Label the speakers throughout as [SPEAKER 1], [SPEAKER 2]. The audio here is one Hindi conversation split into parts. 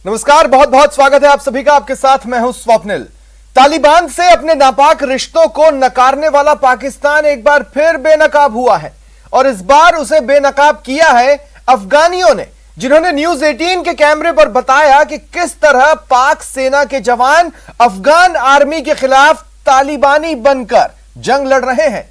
[SPEAKER 1] नमस्कार, बहुत बहुत स्वागत है आप सभी का। आपके साथ मैं हूं स्वप्निल। तालिबान से अपने नापाक रिश्तों को नकारने वाला पाकिस्तान एक बार फिर बेनकाब हुआ है और इस बार उसे बेनकाब किया है अफगानियों ने, जिन्होंने न्यूज 18 के कैमरे पर बताया कि किस तरह पाक सेना के जवान अफगान आर्मी के खिलाफ तालिबानी बनकर जंग लड़ रहे हैं।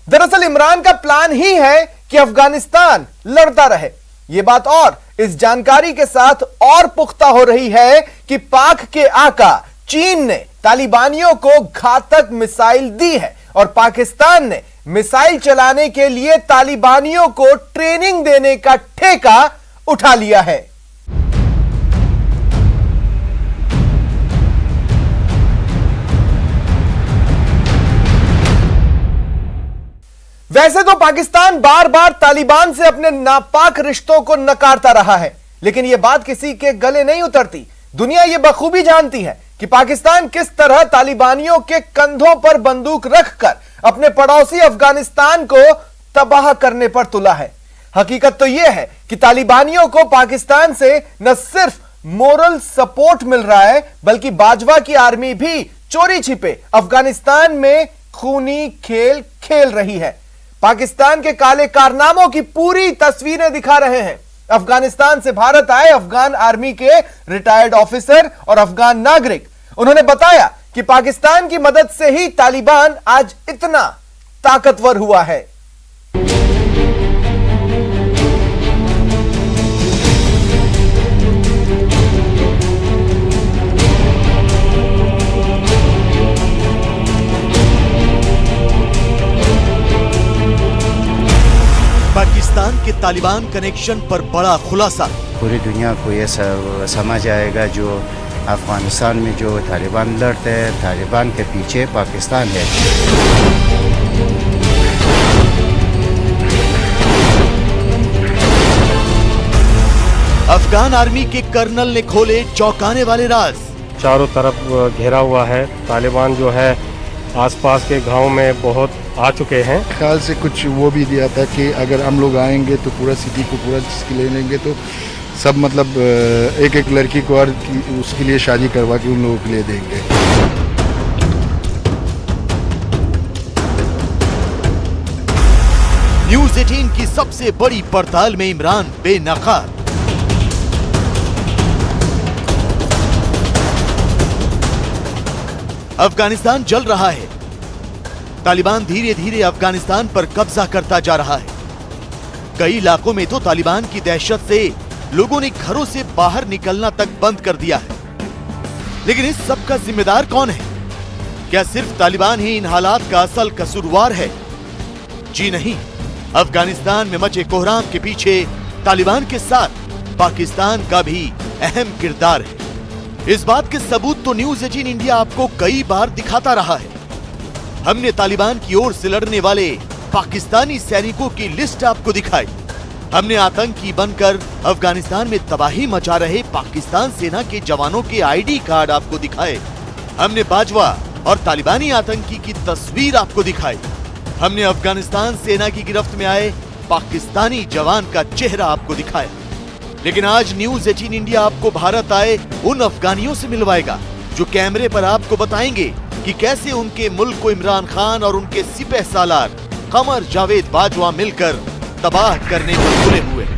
[SPEAKER 1] दरअसल इमरान का प्लान ही है कि अफगानिस्तान लड़ता रहे। यह बात और इस जानकारी के साथ और पुख्ता हो रही है कि पाक के आका चीन ने तालिबानियों को घातक मिसाइल दी है और पाकिस्तान ने मिसाइल चलाने के लिए तालिबानियों को ट्रेनिंग देने का ठेका उठा लिया है। वैसे तो पाकिस्तान बार बार तालिबान से अपने नापाक रिश्तों को नकारता रहा है, लेकिन यह बात किसी के गले नहीं उतरती। दुनिया यह बखूबी जानती है कि पाकिस्तान किस तरह तालिबानियों के कंधों पर बंदूक रखकर अपने पड़ोसी अफगानिस्तान को तबाह करने पर तुला है। हकीकत तो यह है कि तालिबानियों को पाकिस्तान से न सिर्फ मोरल सपोर्ट मिल रहा है, बल्कि बाजवा की आर्मी भी चोरी छिपे अफगानिस्तान में खूनी खेल खेल रही है। पाकिस्तान के काले कारनामों की पूरी तस्वीरें दिखा रहे हैं। अफगानिस्तान से भारत आए अफगान आर्मी के रिटायर्ड ऑफिसर और अफगान नागरिक, उन्होंने बताया कि पाकिस्तान की मदद से ही तालिबान आज इतना ताकतवर हुआ है।
[SPEAKER 2] पाकिस्तान के तालिबान कनेक्शन पर बड़ा खुलासा।
[SPEAKER 3] पूरी दुनिया को ये समझ आएगा जो अफगानिस्तान में जो तालिबान लड़ते हैं, तालिबान के पीछे पाकिस्तान है।
[SPEAKER 2] अफगान आर्मी के कर्नल ने खोले चौंकाने वाले राज।
[SPEAKER 4] चारों तरफ घेरा हुआ है। तालिबान जो है आसपास के गांव में बहुत आ चुके हैं।
[SPEAKER 5] ख्याल से कुछ वो भी दिया था कि अगर हम लोग आएंगे तो पूरा सिटी को पूरा जिसके ले लेंगे, तो सब मतलब एक एक लड़की को और उसके लिए शादी करवा के उन लोगों के लिए देंगे।
[SPEAKER 2] न्यूज 18 की सबसे बड़ी पड़ताल में इमरान बेनकाब। अफगानिस्तान जल रहा है। तालिबान धीरे धीरे अफगानिस्तान पर कब्जा करता जा रहा है। कई इलाकों में तो तालिबान की दहशत से लोगों ने घरों से बाहर निकलना तक बंद कर दिया है। लेकिन इस सब का जिम्मेदार कौन है? क्या सिर्फ तालिबान ही इन हालात का असल कसूरवार है? जी नहीं, अफगानिस्तान में मचे कोहराम के पीछे तालिबान के साथ पाकिस्तान का भी अहम किरदार है। इस बात के सबूत तो न्यूज 18 इंडिया आपको कई बार दिखाता रहा है। हमने तालिबान की ओर से लड़ने वाले पाकिस्तानी सैनिकों की लिस्ट आपको दिखाई। हमने आतंकी बनकर अफगानिस्तान में तबाही मचा रहे पाकिस्तान सेना के जवानों के आईडी कार्ड आपको दिखाए। हमने बाजवा और तालिबानी आतंकी की तस्वीर आपको दिखाई। हमने अफगानिस्तान सेना की गिरफ्त में आए पाकिस्तानी जवान का चेहरा आपको दिखाया। लेकिन आज न्यूज 18 इंडिया आपको भारत आए उन अफगानियों से मिलवाएगा जो कैमरे पर आपको बताएंगे कि कैसे उनके मुल्क को इमरान खान और उनके सिपह सालार कमर जावेद बाजवा मिलकर तबाह करने पर तुले हुए।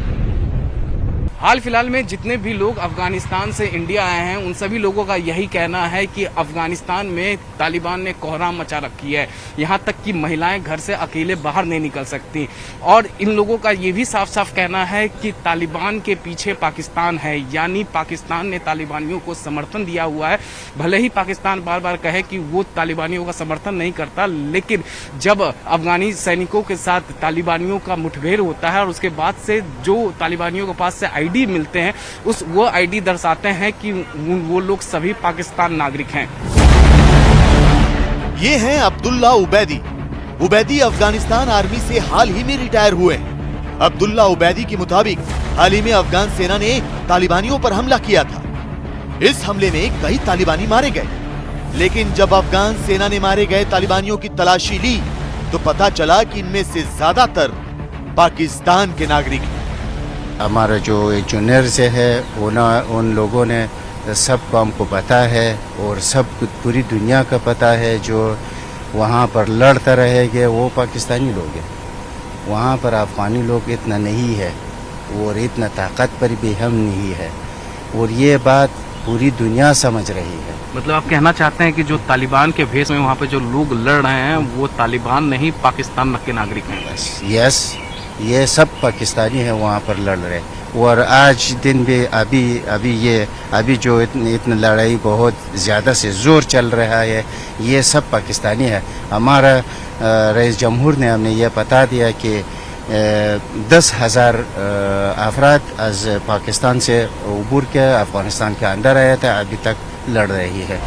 [SPEAKER 6] हाल फिलहाल में जितने भी लोग अफगानिस्तान से इंडिया आए हैं, उन सभी लोगों का यही कहना है कि अफगानिस्तान में तालिबान ने कोहराम मचा रखी है। यहाँ तक कि महिलाएं घर से अकेले बाहर नहीं निकल सकती। और इन लोगों का ये भी साफ साफ कहना है कि तालिबान के पीछे पाकिस्तान है, यानी पाकिस्तान ने तालिबानियों को समर्थन दिया हुआ है। भले ही पाकिस्तान बार बार कहे कि वो तालिबानियों का समर्थन नहीं करता, लेकिन जब अफगानी सैनिकों के साथ तालिबानियों का मुठभेड़ होता है और उसके बाद से जो तालिबानियों के पास से आईडी मिलते हैं, वो आईडी दर्शाते हैं कि वो लोग सभी पाकिस्तान नागरिक हैं।
[SPEAKER 2] ये हैं अब्दुल्ला उबैदी। उबैदी अफगानिस्तान आर्मी से हाल ही में रिटायर हुए हैं। अब्दुल्ला उबैदी के मुताबिक हाल ही में अफगान सेना ने तालिबानियों पर हमला किया था। इस हमले में कई तालिबानी मारे गए, लेकिन जब अफगान सेना ने मारे गए तालिबानियों की तलाशी ली तो पता चला कि इनमें से ज्यादातर पाकिस्तान के नागरिक हैं।
[SPEAKER 3] हमारा जो इंजीनियर्स है उन लोगों ने सबको हमको पता है और सब पूरी दुनिया का पता है। जो वहाँ पर लड़ते रहेंगे वो पाकिस्तानी लोग हैं, वहाँ पर अफ़गानी लोग इतना नहीं है और इतना ताकत पर भी हम नहीं है, और ये बात पूरी दुनिया समझ रही है।
[SPEAKER 6] मतलब आप कहना चाहते हैं कि जो तालिबान के भेष में वहाँ पे जो लोग लड़ रहे हैं वो तालिबान नहीं, पाकिस्तान के नागरिक हैं?
[SPEAKER 3] यस, ये सब पाकिस्तानी है वहाँ पर लड़ रहे। और आज दिन भी अभी जो इतना लड़ाई बहुत ज़्यादा से ज़ोर चल रहा है, ये सब पाकिस्तानी है। हमारा रईस जमहूर ने हमने ये बता दिया कि 10,000 अफराद आज पाकिस्तान से उबूर के अफगानिस्तान के अंदर आया था, अभी तक लड़ रही है।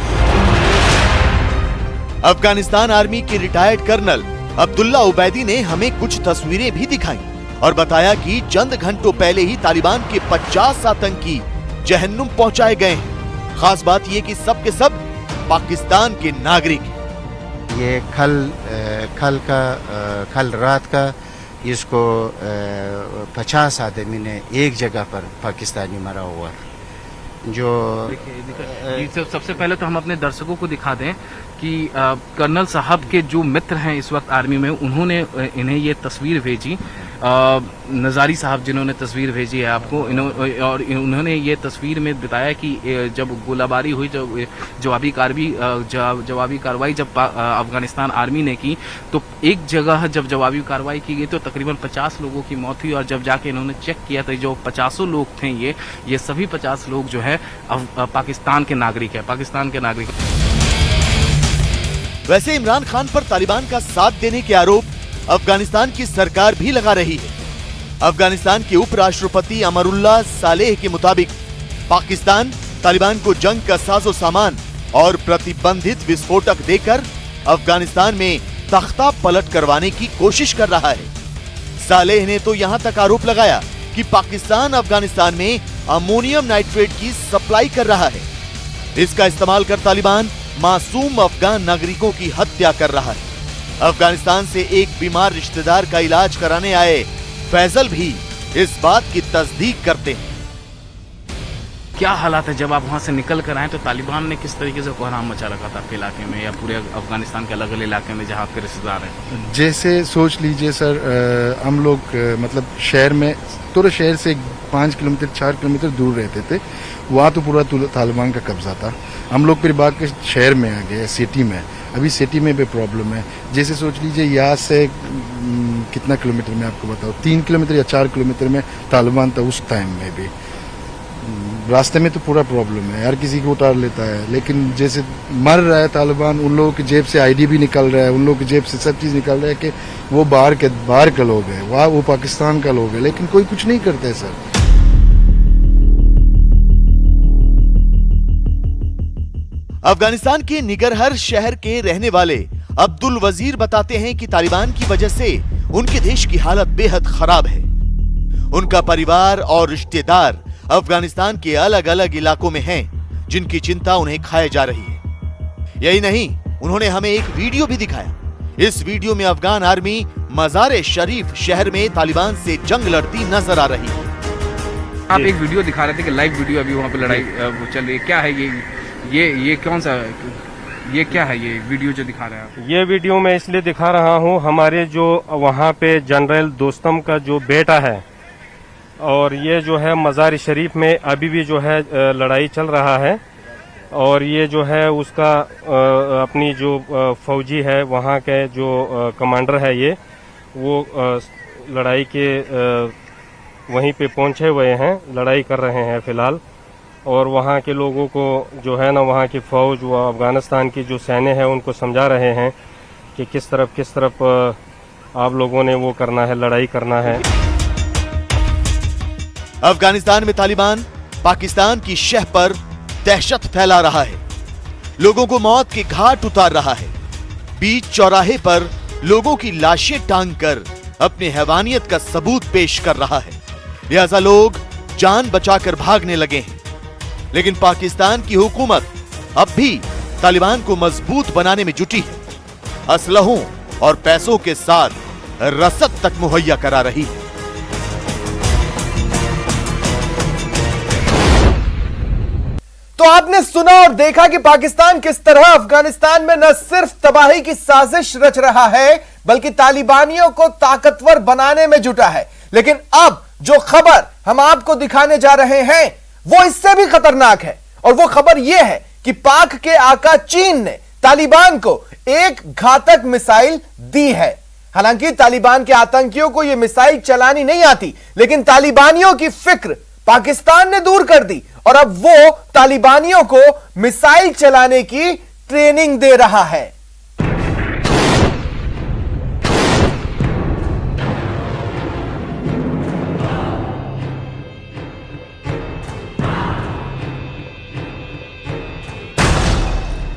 [SPEAKER 2] अफगानिस्तान आर्मी के रिटायर्ड कर्नल अब्दुल्ला उबैदी ने हमें कुछ तस्वीरें भी दिखाई और बताया कि चंद घंटों पहले ही तालिबान के 50 आतंकी जहन्नुम पहुंचाए गए हैं। खास बात ये कि सब के सब पाकिस्तान के नागरिक हैं।
[SPEAKER 3] ये कल रात का इसको 50 आदमी ने एक जगह पर पाकिस्तानी मरा हुआ है। जो
[SPEAKER 6] सबसे पहले तो हम अपने दर्शकों को दिखा दें कि कर्नल साहब के जो मित्र हैं इस वक्त आर्मी में, उन्होंने इन्हें ये तस्वीर भेजी। नज़ारी साहब जिन्होंने तस्वीर भेजी है आपको, और उन्होंने ये तस्वीर में बताया कि जब गोलाबारी हुई, जब जवाबी कार्रवाई जब अफगानिस्तान आर्मी ने की, तो एक जगह जब जवाबी कार्रवाई की गई तो तकरीबन 50 लोगों की मौत हुई। और जब जाके इन्होंने चेक किया तो जो 50 लोग थे, ये सभी 50 लोग जो है पाकिस्तान के नागरिक है, पाकिस्तान के नागरिक।
[SPEAKER 2] वैसे इमरान खान पर तालिबान का साथ देने के आरोप अफगानिस्तान की सरकार भी लगा रही है। अफगानिस्तान के उपराष्ट्रपति अमरुल्लाह सालेह के मुताबिक पाकिस्तान तालिबान को जंग का साजो सामान और प्रतिबंधित विस्फोटक देकर अफगानिस्तान में तख्ता पलट करवाने की कोशिश कर रहा है। सालेह ने तो यहां तक आरोप लगाया कि पाकिस्तान अफगानिस्तान में अमोनियम नाइट्रेट की सप्लाई कर रहा है। इसका इस्तेमाल कर तालिबान मासूम अफगान नागरिकों की हत्या कर रहा है। अफगानिस्तान से एक बीमार रिश्तेदार का इलाज कराने आए फैजल भी इस बात की तस्दीक करते हैं।
[SPEAKER 6] क्या हालात है जब आप वहां से निकल कर आए तो तालिबान ने किस तरीके से कोहराम मचा रखा था आपके इलाके में या पूरे अफगानिस्तान के अलग अलग इलाके में जहां आपके रिश्तेदार हैं?
[SPEAKER 5] जैसे सोच लीजिए सर, हम लोग मतलब शहर में, थोड़े शहर से 5 किलोमीटर 4 किलोमीटर दूर रहते थे। वहाँ तो पूरा तालिबान का कब्जा था। हम लोग फिर बाद के शहर में आ गए, सिटी में। अभी सिटी में भी प्रॉब्लम है। जैसे सोच लीजिए यहाँ से कितना किलोमीटर में आपको बताओ, 3 किलोमीटर या 4 किलोमीटर में तालिबान था उस टाइम में भी। रास्ते में तो पूरा प्रॉब्लम है, हर किसी को उतार लेता है। लेकिन जैसे मर रहा है तालिबान, उन लोगों की जेब से आईडी भी निकल रहा है, उन लोगों की जेब से सब चीज़ निकल रहा है कि वो बाहर के लोग हैं, वहाँ वो पाकिस्तान का लोग है, लेकिन कोई कुछ नहीं करता है सर।
[SPEAKER 2] अफगानिस्तान के निगरहर शहर के रहने वाले अब्दुल वजीर बताते हैं कि तालिबान की वजह से उनके देश की हालत बेहद खराब है। उनका परिवार और रिश्तेदार अफगानिस्तान के अलग अलग इलाकों में हैं, जिनकी चिंता उन्हें खाए जा रही है। यही नहीं, उन्होंने हमें एक वीडियो भी दिखाया। इस वीडियो में अफगान आर्मी मज़ार शरीफ शहर में तालिबान से जंग लड़ती नजर आ रही है।
[SPEAKER 6] आप एक वीडियो दिखा रहे थे कि लाइव वीडियो अभी वहाँ पे लड़ाई चल रही है, क्या है ये कौन सा, ये क्या है ये वीडियो जो दिखा रहे हैं आप?
[SPEAKER 4] ये वीडियो मैं इसलिए दिखा रहा हूँ, हमारे जो वहाँ पे जनरल दोस्तम का जो बेटा है, और ये जो है मज़ार शरीफ में अभी भी जो है लड़ाई चल रहा है। और ये जो है उसका अपनी जो फौजी है वहाँ के जो कमांडर है, ये वो लड़ाई के वहीं पे पहुँचे हुए हैं, लड़ाई कर रहे हैं फिलहाल। और वहाँ के लोगों को जो है ना, वहाँ की फ़ौज, वो अफ़गानिस्तान की जो सैन्य है, उनको समझा रहे हैं कि किस तरफ आप लोगों ने वो करना है, लड़ाई करना है।
[SPEAKER 2] अफगानिस्तान में तालिबान पाकिस्तान की शह पर दहशत फैला रहा है, लोगों को मौत के घाट उतार रहा है। बीच चौराहे पर लोगों की लाशें टांग कर अपने हैवानियत का सबूत पेश कर रहा है। लिहाजा लोग जान बचाकर भागने लगे हैं। लेकिन पाकिस्तान की हुकूमत अब भी तालिबान को मजबूत बनाने में जुटी है, असलहों और पैसों के साथ रसद तक मुहैया करा रही है।
[SPEAKER 1] आपने सुना और देखा कि पाकिस्तान किस तरह अफगानिस्तान में न सिर्फ तबाही की साजिश रच रहा है बल्कि तालिबानियों को ताकतवर बनाने में जुटा है। लेकिन अब जो खबर हम आपको दिखाने जा रहे हैं वो इससे भी खतरनाक है, और वो खबर यह है कि पाक के आका चीन ने तालिबान को एक घातक मिसाइल दी है। हालांकि तालिबान के आतंकियों को यह मिसाइल चलानी नहीं आती, लेकिन तालिबानियों की फिक्र पाकिस्तान ने दूर कर दी और अब वो तालिबानियों को मिसाइल चलाने की ट्रेनिंग दे रहा है।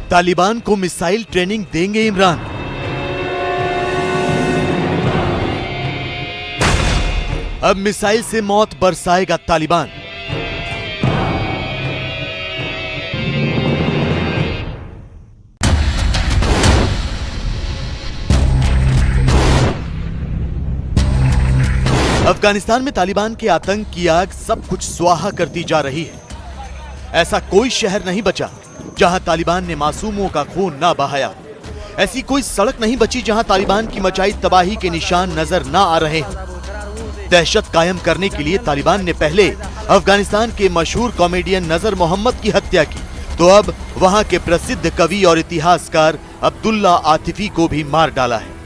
[SPEAKER 2] तालिबान को मिसाइल ट्रेनिंग देंगे इमरान। अब मिसाइल से मौत बरसाएगा तालिबान। अफगानिस्तान में तालिबान के आतंक की आग सब कुछ स्वाहा करती जा रही है। ऐसा कोई शहर नहीं बचा जहां तालिबान ने मासूमों का खून ना बहाया। ऐसी कोई सड़क नहीं बची जहां तालिबान की मचाई तबाही के निशान नजर ना आ रहे हैं। दहशत कायम करने के लिए तालिबान ने पहले अफगानिस्तान के मशहूर कॉमेडियन नजर मोहम्मद की हत्या की, तो अब वहां के प्रसिद्ध कवि और इतिहासकार अब्दुल्ला आतिफी को भी मार डाला है।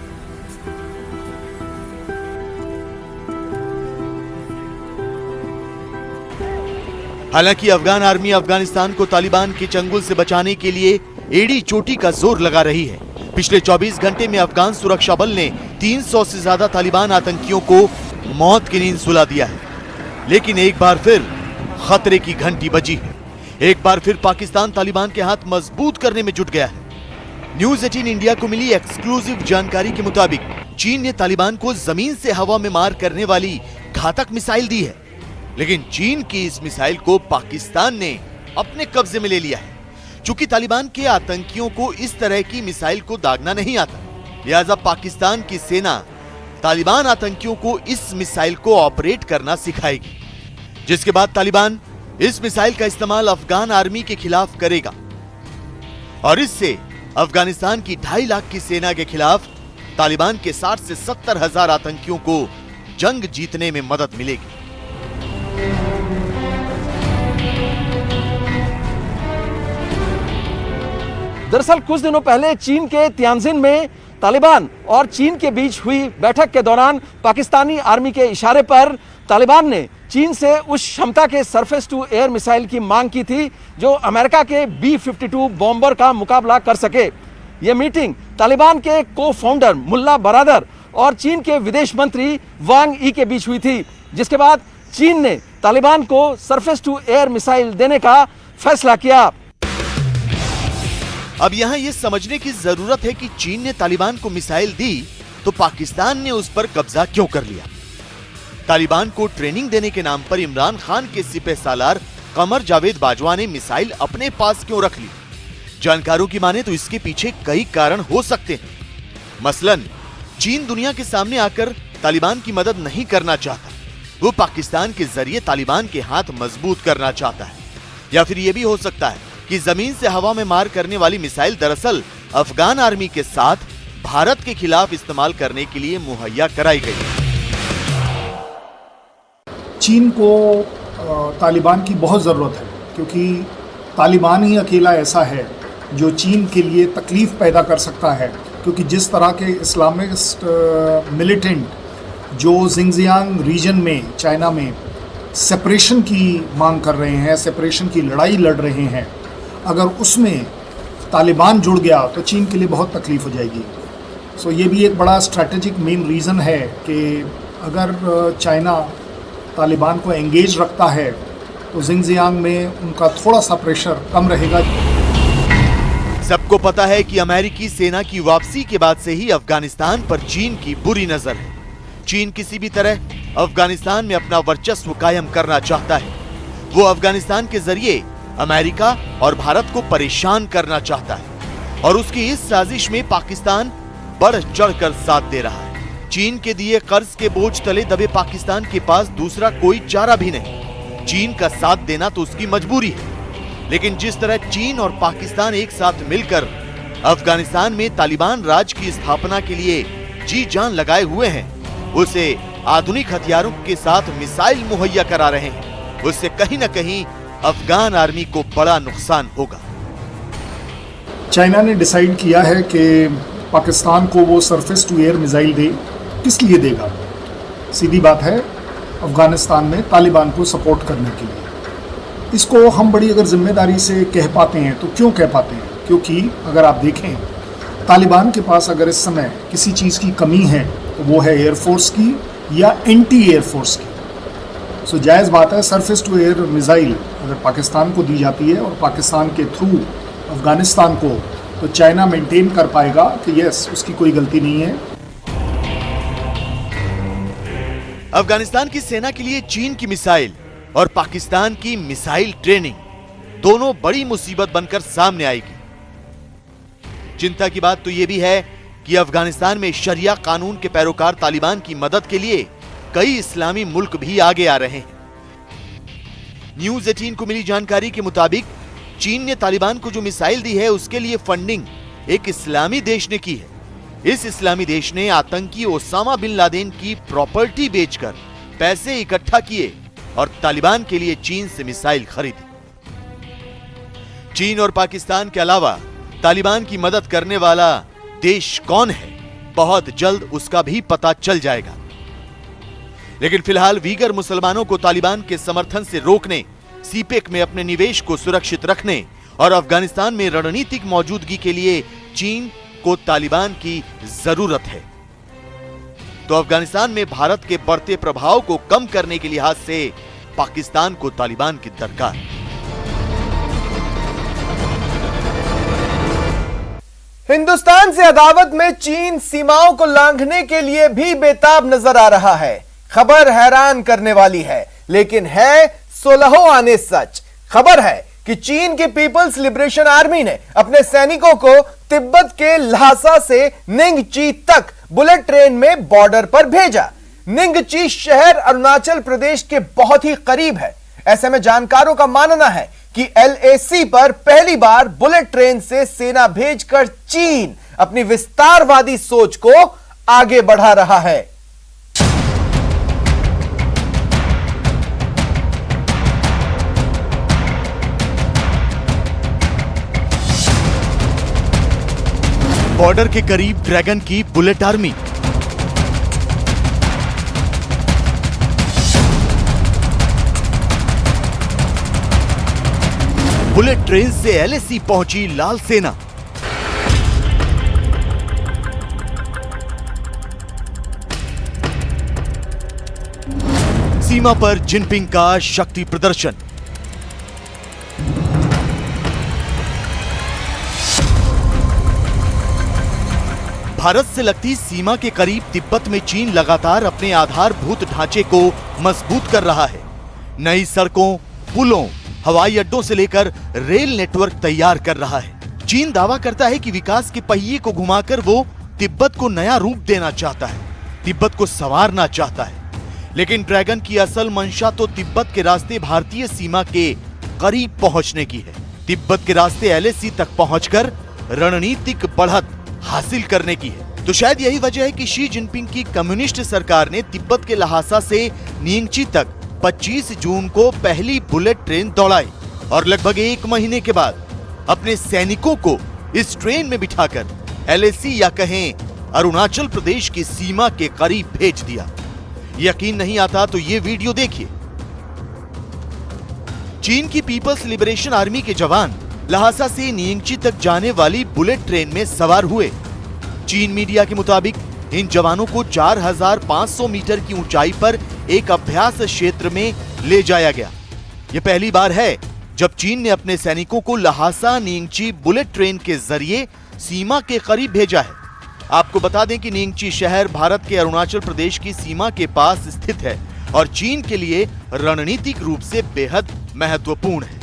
[SPEAKER 2] हालांकि अफगान आर्मी अफगानिस्तान को तालिबान के चंगुल से बचाने के लिए एड़ी चोटी का जोर लगा रही है। पिछले 24 घंटे में अफगान सुरक्षा बल ने 300 से ज्यादा तालिबान आतंकियों को मौत की नींद सुला दिया है। लेकिन एक बार फिर खतरे की घंटी बजी है। एक बार फिर पाकिस्तान तालिबान के हाथ मजबूत करने में जुट गया है। न्यूज 18 इंडिया को मिली एक्सक्लूसिव जानकारी के मुताबिक चीन ने तालिबान को जमीन से हवा में मार करने वाली घातक मिसाइल दी है, लेकिन चीन की इस मिसाइल को पाकिस्तान ने अपने कब्जे में ले लिया है। चूंकि तालिबान के आतंकियों को इस तरह की मिसाइल को दागना नहीं आता, लिहाजा पाकिस्तान की सेना तालिबान आतंकियों को इस मिसाइल को ऑपरेट करना सिखाएगी, जिसके बाद तालिबान इस मिसाइल का इस्तेमाल अफगान आर्मी के खिलाफ करेगा और इससे अफगानिस्तान की 2.5 लाख की सेना के खिलाफ तालिबान के 60 से 70 हजार आतंकियों को जंग जीतने में मदद मिलेगी।
[SPEAKER 7] दरअसल कुछ दिनों पहले चीन के तियानजिन में तालिबान और चीन के बीच हुई बैठक के दौरान पाकिस्तानी आर्मी के इशारे पर तालिबान ने चीन से उस क्षमता के सरफेस टू एयर मिसाइल की मांग की थी जो अमेरिका के B-52 बॉम्बर का मुकाबला कर सके। यह मीटिंग तालिबान के को फाउंडर मुल्ला बरादर और चीन के विदेश मंत्री वांग ई के बीच हुई थी, जिसके बाद चीन ने तालिबान को सरफेस टू एयर मिसाइल देने का फैसला किया।
[SPEAKER 2] अब यहां यह समझने की जरूरत है कि चीन ने तालिबान को मिसाइल दी तो पाकिस्तान ने उस पर कब्जा क्यों कर लिया। तालिबान को ट्रेनिंग देने के नाम पर इमरान खान के सिपह सालार कमर जावेद बाजवा ने मिसाइल अपने पास क्यों रख ली। जानकारों की माने तो इसके पीछे कई कारण हो सकते हैं। मसलन चीन दुनिया के सामने आकर तालिबान की मदद नहीं करना चाहता, वो पाकिस्तान के जरिए तालिबान के हाथ मजबूत करना चाहता है। या फिर यह भी हो सकता है कि जमीन से हवा में मार करने वाली मिसाइल दरअसल अफगान आर्मी के साथ भारत के खिलाफ इस्तेमाल करने के लिए मुहैया कराई गई।
[SPEAKER 8] चीन को तालिबान की बहुत ज़रूरत है, क्योंकि तालिबान ही अकेला ऐसा है जो चीन के लिए तकलीफ़ पैदा कर सकता है। क्योंकि जिस तरह के इस्लामिस्ट मिलिटेंट जो जिंगजियांग रीजन में चाइना में सेपरेशन की मांग कर रहे हैं, सेपरेशन की लड़ाई लड़ रहे हैं, अगर उसमें तालिबान जुड़ गया तो चीन के लिए बहुत तकलीफ़ हो जाएगी। सो ये भी एक बड़ा स्ट्रैटेजिक मेन रीज़न है कि अगर चाइना तालिबान को एंगेज रखता है तो जिंगजियांग में उनका थोड़ा सा प्रेशर कम रहेगा।
[SPEAKER 2] सबको पता है कि अमेरिकी सेना की वापसी के बाद से ही अफगानिस्तान पर चीन की बुरी नजर है। चीन किसी भी तरह अफगानिस्तान में अपना वर्चस्व कायम करना चाहता है। वो अफगानिस्तान के जरिए अमेरिका और भारत को परेशान करना चाहता है और उसकी इस साजिश में पाकिस्तान बढ़ चढ़कर साथ दे रहा है। चीन के दिए कर्ज के बोझ तले दबे पाकिस्तान के पास दूसरा कोई चारा भी नहीं। चीन का साथ देना तो उसकी मजबूरी है, लेकिन जिस तरह चीन और पाकिस्तान एक साथ मिलकर अफगानिस्तान में तालिबान राज की स्थापना के लिए जी जान लगाए हुए हैं, उसे आधुनिक हथियारों के साथ मिसाइल मुहैया करा रहे हैं, उससे कहीं न कहीं अफगान आर्मी को बड़ा नुकसान होगा।
[SPEAKER 8] चाइना ने डिसाइड किया है कि पाकिस्तान को वो सरफेस टू एयर मिसाइल दे। किस लिए देगा? सीधी बात है, अफगानिस्तान में तालिबान को सपोर्ट करने के लिए। इसको हम बड़ी अगर जिम्मेदारी से कह पाते हैं तो क्यों कह पाते हैं? क्योंकि अगर आप देखें, तालिबान के पास अगर इस समय किसी चीज़ की कमी है तो वो है एयरफोर्स की या एंटी एयरफोर्स की। सो जायज़ बात है, सरफेस टू एयर मिसाइल अगर पाकिस्तान को दी जाती है और पाकिस्तान के थ्रू अफगानिस्तान को, तो चाइना मेंटेन कर पाएगा कि यस, उसकी कोई गलती नहीं है।
[SPEAKER 2] अफगानिस्तान की सेना के लिए चीन की मिसाइल और पाकिस्तान की मिसाइल ट्रेनिंग दोनों बड़ी मुसीबत बनकर सामने आएगी। चिंता की बात तो यह भी है कि अफगानिस्तान में शरिया कानून के पैरोकार तालिबान की मदद के लिए कई इस्लामी मुल्क भी आगे आ रहे हैं। न्यूज़ 18 को मिली जानकारी के मुताबिक चीन ने तालिबान को जो मिसाइल दी है उसके लिए फंडिंग एक इस्लामी देश ने की है। इस इस्लामी देश ने आतंकी ओसामा बिन लादेन की प्रॉपर्टी बेचकर पैसे इकट्ठा किए और तालिबान के लिए चीन से मिसाइल खरीदी। चीन और पाकिस्तान के अलावा तालिबान की मदद करने वाला देश कौन है, बहुत जल्द उसका भी पता चल जाएगा। लेकिन फिलहाल वीगर मुसलमानों को तालिबान के समर्थन से रोकने, सीपेक में अपने निवेश को सुरक्षित रखने और अफगानिस्तान में रणनीतिक मौजूदगी के लिए चीन को तालिबान की जरूरत है। तो अफगानिस्तान में भारत के बढ़ते प्रभाव को कम करने के लिहाज से पाकिस्तान को तालिबान की दरकार।
[SPEAKER 1] हिंदुस्तान से अदावत में चीन सीमाओं को लांघने के लिए भी बेताब नजर आ रहा है। खबर हैरान करने वाली है, लेकिन है सोलहों आने सच। खबर है कि चीन की पीपल्स लिबरेशन आर्मी ने अपने सैनिकों को तिब्बत के ल्हासा से निंगची तक बुलेट ट्रेन में बॉर्डर पर भेजा। निंगची शहर अरुणाचल प्रदेश के बहुत ही करीब है। ऐसे में जानकारों का मानना है कि LAC पर पहली बार बुलेट ट्रेन से सेना भेजकर चीन अपनी विस्तारवादी सोच को आगे बढ़ा रहा है।
[SPEAKER 2] बॉर्डर के करीब ड्रैगन की बुलेट आर्मी। बुलेट ट्रेन से LAC पहुंची लाल सेना। सीमा पर जिनपिंग का शक्ति प्रदर्शन। भारत से लगती सीमा के करीब तिब्बत में चीन लगातार अपने आधारभूत ढांचे को मजबूत कर रहा है। नई सड़कों, पुलों, हवाई अड्डों से लेकर रेल नेटवर्क तैयार कर रहा है। चीन दावा करता है कि विकास के पहिए को घुमाकर वो तिब्बत को नया रूप देना चाहता है, तिब्बत को संवारना चाहता है। लेकिन ड्रैगन की असल मंशा तो तिब्बत के रास्ते भारतीय सीमा के करीब पहुंचने की है। तिब्बत के रास्ते LAC तक पहुंचकर रणनीतिक बढ़त हासिल करने की है। तो शायद यही वजह है कि शी जिनपिंग की कम्युनिस्ट सरकार ने तिब्बत के ल्हासा से निंगची तक 25 जून को पहली बुलेट ट्रेन दौड़ाई और लगभग 1 महीने के बाद अपने सैनिकों को इस ट्रेन में बिठाकर LAC या कहें अरुणाचल प्रदेश की सीमा के करीब भेज दिया। यकीन नहीं आता तो ये वीडियो देखिए। चीन की पीपल्स लिबरेशन आर्मी के जवान ल्हासा से निंगची तक जाने वाली बुलेट ट्रेन में सवार हुए। चीन मीडिया के मुताबिक इन जवानों को 4500 मीटर की ऊंचाई पर एक अभ्यास क्षेत्र में ले जाया गया। यह पहली बार है जब चीन ने अपने सैनिकों को ल्हासा निंगची बुलेट ट्रेन के जरिए सीमा के करीब भेजा है। आपको बता दें कि निंगची शहर भारत के अरुणाचल प्रदेश की सीमा के पास स्थित है और चीन के लिए रणनीतिक रूप से बेहद महत्वपूर्ण है।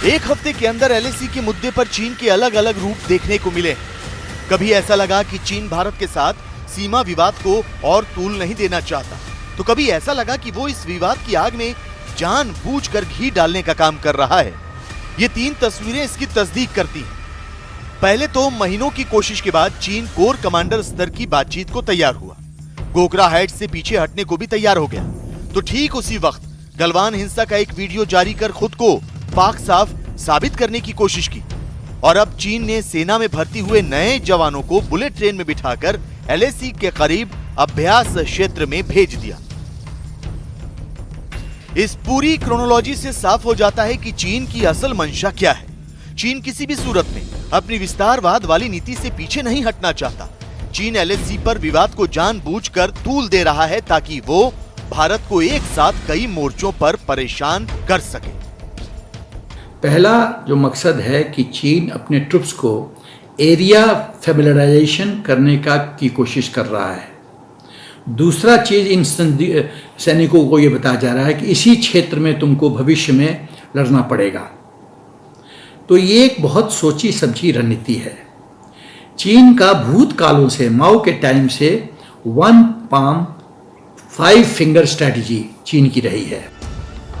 [SPEAKER 2] एक हफ्ते के अंदर LAC के मुद्दे पर चीन के अलग अलग रूप देखने को मिले। कभी ऐसा लगा कि चीन भारत के साथ सीमा विवाद को और तूल नहीं देना चाहता, तो कभी ऐसा लगा कि वो इस विवाद की आग में जानबूझकर घी डालने का काम कर रहा है। ये 3 तस्वीरें इसकी तस्दीक करती हैं। पहले तो महीनों की कोशिश के बाद चीन कोर कमांडर स्तर की बातचीत को तैयार हुआ, गोगरा हाइट्स से पीछे हटने को भी तैयार हो गया। तो ठीक उसी वक्त गलवान हिंसा का एक वीडियो जारी कर खुद को पाक साफ साबित करने की कोशिश की और अब चीन ने सेना में भर्ती हुए नए जवानों को बुलेट ट्रेन में बिठाकर LAC के करीब अभ्यास क्षेत्र में भेज दिया। इस पूरी क्रोनोलॉजी से साफ हो जाता है कि चीन की असल मंशा क्या है। चीन किसी भी सूरत में अपनी विस्तारवाद वाली नीति से पीछे नहीं हटना चाहता। चीन LAC पर विवाद को जानबूझकर तूल दे रहा है ताकि वो भारत को एक साथ कई मोर्चों पर परेशान कर सके।
[SPEAKER 9] पहला जो मकसद है कि चीन अपने ट्रुप्स को एरिया फैमिलियराइजेशन करने की कोशिश कर रहा है। दूसरा चीज इन सैनिकों को ये बताया जा रहा है कि इसी क्षेत्र में तुमको भविष्य में लड़ना पड़ेगा। तो ये एक बहुत सोची समझी रणनीति है। चीन का भूतकालों से, माओ के टाइम से 1 पाम 5 फिंगर स्ट्रैटेजी चीन की रही है।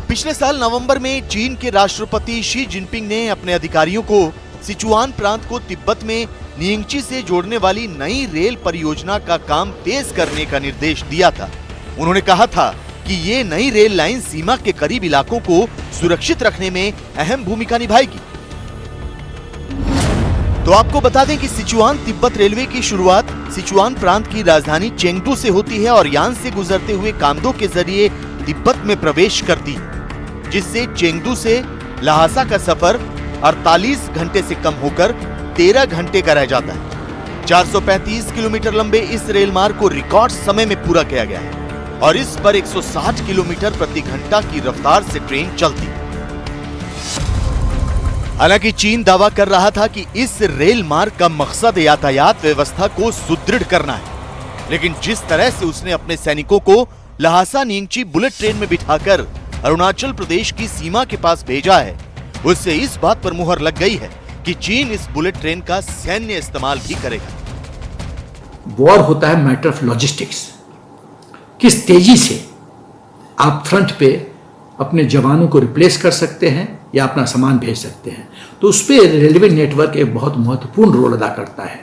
[SPEAKER 2] पिछले साल नवंबर में चीन के राष्ट्रपति शी जिनपिंग ने अपने अधिकारियों को सिचुआन प्रांत को तिब्बत में नियंगची से जोड़ने वाली नई रेल परियोजना का काम तेज करने का निर्देश दिया था। उन्होंने कहा था कि ये नई रेल लाइन सीमा के करीब इलाकों को सुरक्षित रखने में अहम भूमिका निभाएगी। तो आपको बता दें कि सिचुआन तिब्बत रेलवे की शुरुआत सिचुआन प्रांत की राजधानी चेंगडू से होती है और यान से गुजरते हुए कामदो के जरिए तिब्बत में प्रवेश करती है, जिससे चेंगडू से लहासा का सफर 48 घंटे से कम होकर 13 घंटे का रह जाता है। 435 किलोमीटर लंबे इस रेल मार्ग को रिकॉर्ड समय में पूरा किया गया है और इस पर 160 किलोमीटर प्रति घंटा की रफ्तार से ट्रेन चलती है। हालांकि चीन दावा कर रहा था कि इस रेल मार्ग का मकसद यातायात व्यवस्था को सुदृढ़ करना है, लेकिन जिस तरह से उसने अपने सैनिकों को लहासा नियंगची बुलेट ट्रेन में बिठाकर अरुणाचल प्रदेश की सीमा के पास भेजा है, उससे इस बात पर मुहर लग गई है कि चीन इस बुलेट ट्रेन का सैन्य इस्तेमाल भी करेगा।
[SPEAKER 9] वॉर होता है मैटर ऑफ लॉजिस्टिक्स। किस तेजी से आप फ्रंट पे अपने जवानों को रिप्लेस कर सकते हैं या अपना सामान भेज सकते हैं, तो उस पर रेलवे नेटवर्क एक बहुत महत्वपूर्ण रोल अदा करता है,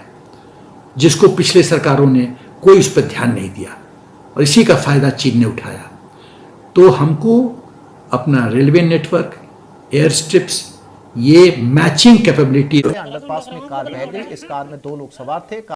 [SPEAKER 9] जिसको पिछले सरकारों ने कोई उस पर ध्यान नहीं दिया और इसी का फायदा चीन ने उठाया। तो हमको अपना रेलवे नेटवर्क, एयर स्ट्रिप्स, ये मैचिंग कैपेबिलिटी।
[SPEAKER 10] अंडरपास में कार बह गई। इस कार में 2 लोग सवार थे।